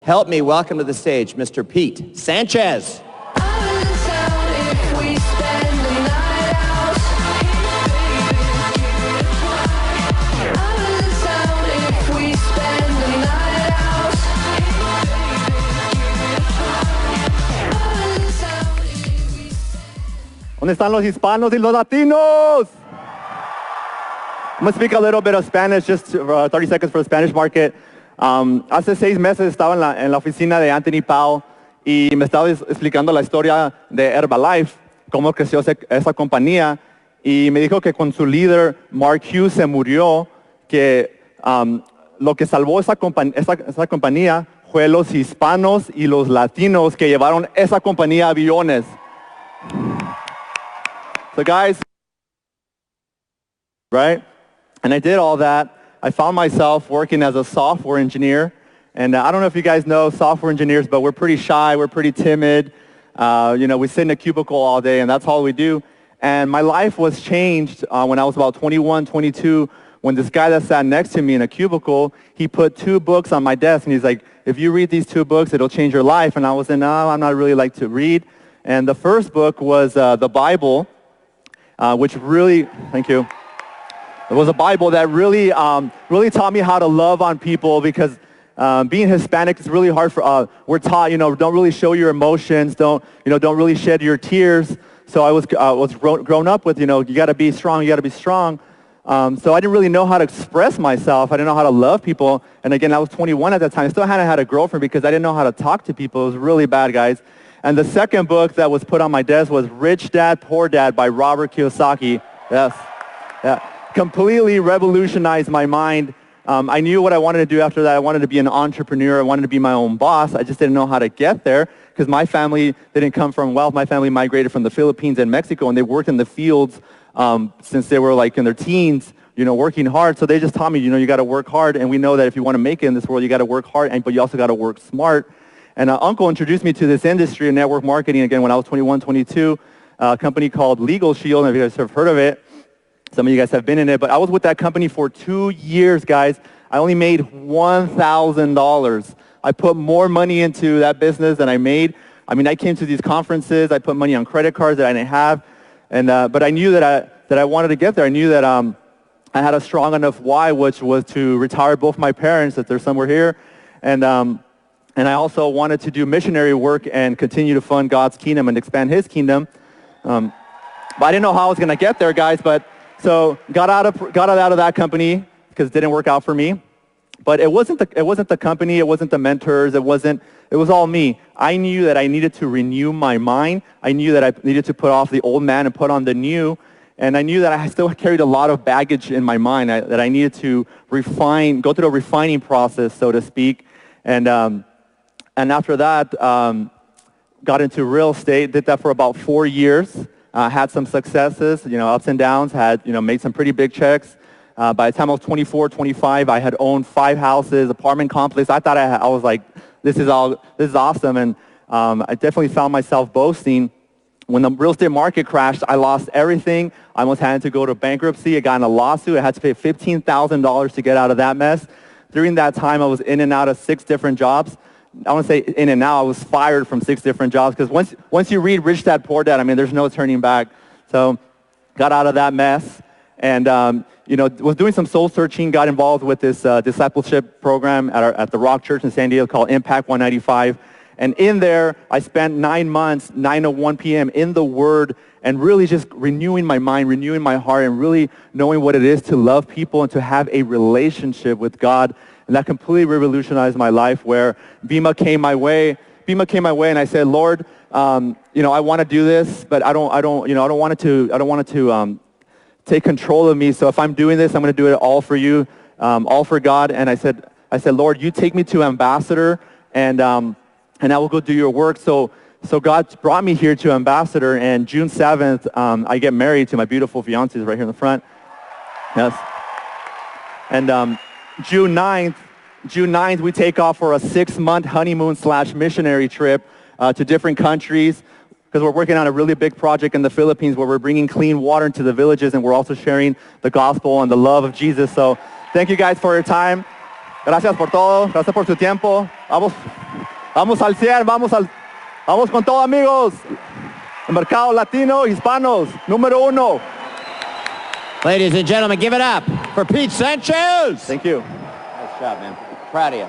Help me welcome to the stage Mr. Pete Sanchez. ¿Dónde están los hispanos y los latinos? I'm going to speak a little bit of Spanish, just 30 seconds for the Spanish market. Hace 6 meses estaba en la oficina de Anthony Powell y me estaba explicando la historia de Herbalife, cómo creció esa compañía, y me dijo que con su líder, Mark Hughes, se murió, que lo que salvó esa compañía fue los hispanos y los latinos que llevaron esa compañía a aviones. So guys, right? And I did all that. I found myself working as a software engineer. And I don't know if you guys know software engineers, but we're pretty shy, we're pretty timid. We sit in a cubicle all day, and that's all we do. And my life was changed when I was about 21, 22, when this guy that sat next to me in a cubicle, he put 2 books on my desk, and he's like, if you read these 2 books, it'll change your life. And I was like, no, I'm not really like to read. And the first book was the Bible, which really, thank you. It was a Bible that really taught me how to love on people, because being Hispanic is really hard for, we're taught, don't really show your emotions, don't really shed your tears. So I was grown up with, you got to be strong, you got to be strong. So I didn't really know how to express myself. I didn't know how to love people. And again, I was 21 at that time. I still hadn't had a girlfriend because I didn't know how to talk to people. It was really bad, guys. And the second book that was put on my desk was Rich Dad, Poor Dad by Robert Kiyosaki. Yes. Yeah. Completely revolutionized my mind. I knew what I wanted to do after that. I wanted to be an entrepreneur. I wanted to be my own boss. I just didn't know how to get there because my family didn't come from wealth. My family migrated from the Philippines and Mexico, and they worked in the fields since they were like in their teens, working hard. So they just taught me, you got to work hard. And we know that if you want to make it in this world, you got to work hard, but you also got to work smart. And Uncle introduced me to this industry of network marketing, again, when I was 21, 22, a company called Legal Shield. If you guys have heard of it, some of you guys have been in it, but I was with that company for 2 years, guys. I only made $1,000. I put more money into that business than I made. I mean, I came to these conferences. I put money on credit cards that I didn't have, but I knew that I wanted to get there. I knew that I had a strong enough why, which was to retire both my parents, if there's somewhere here, and I also wanted to do missionary work and continue to fund God's kingdom and expand His kingdom. But I didn't know how I was going to get there, guys. But so got out of that company because it didn't work out for me. But it wasn't the company, it wasn't the mentors, it was all me. I knew that I needed to renew my mind. I knew that I needed to put off the old man and put on the new. And I knew that I still carried a lot of baggage in my mind that I needed to go through a refining process, so to speak. And after that, got into real estate, did that for about 4 years, had some successes, ups and downs, made some pretty big checks. By the time I was 24, 25, I had owned 5 houses, apartment complex. I thought I was like, this is awesome. And I definitely found myself boasting. When the real estate market crashed, I lost everything. I almost had to go to bankruptcy. I got in a lawsuit. I had to pay $15,000 to get out of that mess. During that time, I was in and out of 6 different jobs. I want to say in and out. I was fired from 6 different jobs because once you read Rich Dad, Poor Dad, I mean, there's no turning back. So got out of that mess and, was doing some soul searching, got involved with this discipleship program at the Rock Church in San Diego called Impact 195. And in there, I spent 9 months, 9 to 1 p.m. in the Word and really just renewing my mind, renewing my heart, and really knowing what it is to love people and to have a relationship with God. And that completely revolutionized my life, where Vemma came my way. And I said, Lord, I want to do this, but I don't want it to take control of me. So if I'm doing this, I'm going to do it all for you, all for God. And I said, Lord, you take me to ambassador, and I will go do your work. So God brought me here to ambassador, and June 7th, I get married to my beautiful fiancée right here in the front. Yes. And June 9th, we take off for a 6-month honeymoon/missionary trip to different countries, because we're working on a really big project in the Philippines where we're bringing clean water into the villages, and we're also sharing the gospel and the love of Jesus. So thank you guys for your time. Gracias por todo, gracias por su tiempo. Vamos al 100, vamos con todo, amigos. El mercado latino, hispanos, número 1. Ladies and gentlemen, give it up for Pete Sanchez. Thank you. Nice job, man. Proud of you.